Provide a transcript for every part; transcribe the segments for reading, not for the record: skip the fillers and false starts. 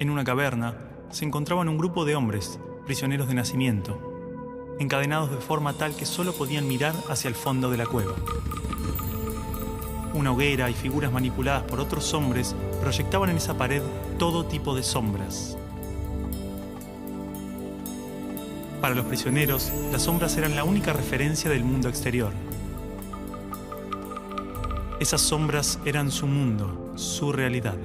En una caverna se encontraban un grupo de hombres, prisioneros de nacimiento, encadenados de forma tal que solo podían mirar hacia el fondo de la cueva. Una hoguera y figuras manipuladas por otros hombres proyectaban en esa pared todo tipo de sombras. Para los prisioneros, las sombras eran la única referencia del mundo exterior. Esas sombras eran su mundo, su realidad.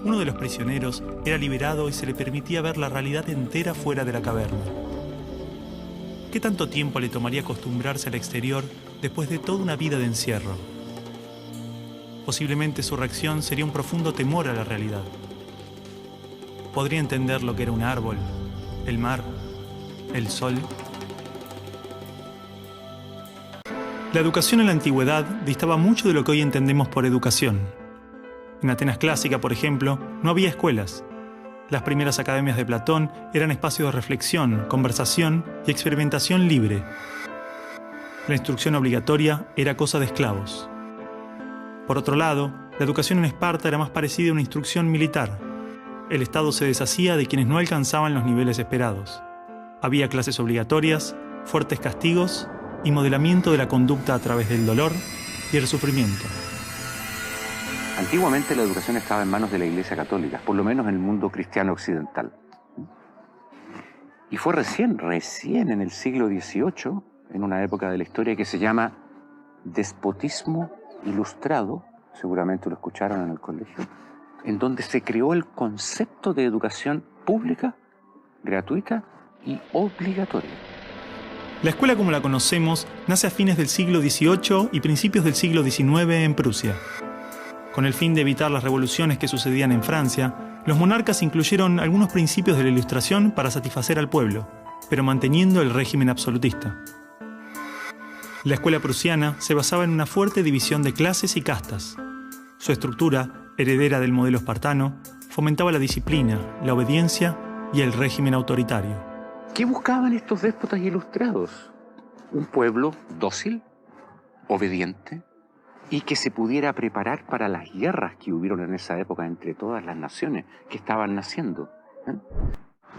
Uno de los prisioneros era liberado y se le permitía ver la realidad entera fuera de la caverna. ¿Qué tanto tiempo le tomaría acostumbrarse al exterior después de toda una vida de encierro? Posiblemente su reacción sería un profundo temor a la realidad. Podría entender lo que era un árbol, el mar, el sol. La educación en la antigüedad distaba mucho de lo que hoy entendemos por educación. En Atenas clásica, por ejemplo, no había escuelas. Las primeras academias de Platón eran espacios de reflexión, conversación y experimentación libre. La instrucción obligatoria era cosa de esclavos. Por otro lado, la educación en Esparta era más parecida a una instrucción militar. El Estado se deshacía de quienes no alcanzaban los niveles esperados. Había clases obligatorias, fuertes castigos y modelamiento de la conducta a través del dolor y el sufrimiento. Antiguamente la educación estaba en manos de la Iglesia Católica, por lo menos en el mundo cristiano occidental. Y fue recién en el siglo XVIII, en una época de la historia que se llama despotismo ilustrado, seguramente lo escucharon en el colegio, en donde se creó el concepto de educación pública, gratuita y obligatoria. La escuela como la conocemos nace a fines del siglo XVIII y principios del siglo XIX en Prusia. Con el fin de evitar las revoluciones que sucedían en Francia, los monarcas incluyeron algunos principios de la Ilustración para satisfacer al pueblo, pero manteniendo el régimen absolutista. La escuela prusiana se basaba en una fuerte división de clases y castas. Su estructura, heredera del modelo espartano, fomentaba la disciplina, la obediencia y el régimen autoritario. ¿Qué buscaban estos déspotas ilustrados? Un pueblo dócil, obediente, y que se pudiera preparar para las guerras que hubieron en esa época entre todas las naciones que estaban naciendo.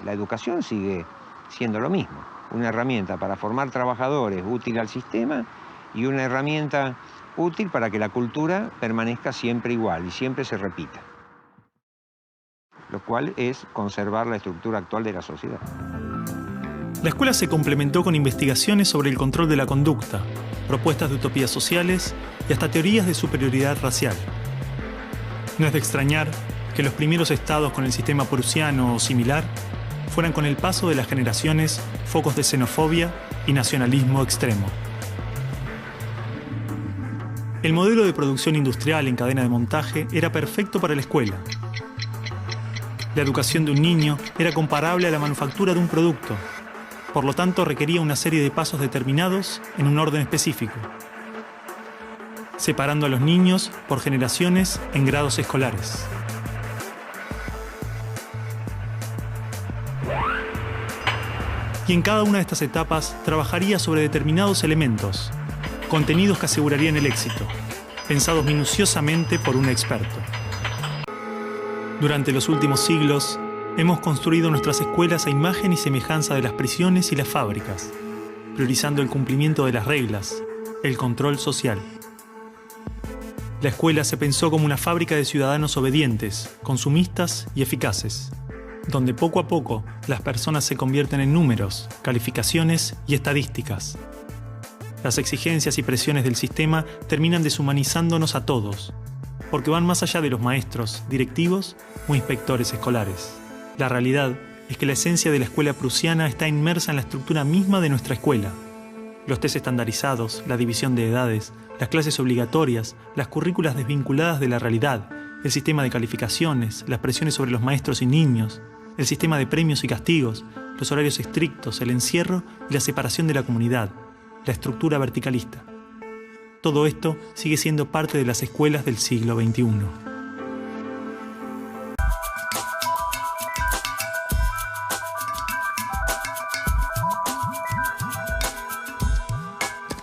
La educación sigue siendo lo mismo, una herramienta para formar trabajadores útil al sistema y una herramienta útil para que la cultura permanezca siempre igual y siempre se repita, lo cual es conservar la estructura actual de la sociedad. La escuela se complementó con investigaciones sobre el control de la conducta, propuestas de utopías sociales y hasta teorías de superioridad racial. No es de extrañar que los primeros estados con el sistema prusiano o similar fueran con el paso de las generaciones focos de xenofobia y nacionalismo extremo. El modelo de producción industrial en cadena de montaje era perfecto para la escuela. La educación de un niño era comparable a la manufactura de un producto. Por lo tanto, requería una serie de pasos determinados en un orden específico, separando a los niños por generaciones en grados escolares. Y en cada una de estas etapas trabajaría sobre determinados elementos, contenidos que asegurarían el éxito, pensados minuciosamente por un experto. Durante los últimos siglos, hemos construido nuestras escuelas a imagen y semejanza de las prisiones y las fábricas, priorizando el cumplimiento de las reglas, el control social. La escuela se pensó como una fábrica de ciudadanos obedientes, consumistas y eficaces, donde poco a poco las personas se convierten en números, calificaciones y estadísticas. Las exigencias y presiones del sistema terminan deshumanizándonos a todos, porque van más allá de los maestros, directivos o inspectores escolares. La realidad es que la esencia de la escuela prusiana está inmersa en la estructura misma de nuestra escuela. Los test estandarizados, la división de edades, las clases obligatorias, las currículas desvinculadas de la realidad, el sistema de calificaciones, las presiones sobre los maestros y niños, el sistema de premios y castigos, los horarios estrictos, el encierro y la separación de la comunidad, la estructura verticalista. Todo esto sigue siendo parte de las escuelas del siglo XXI.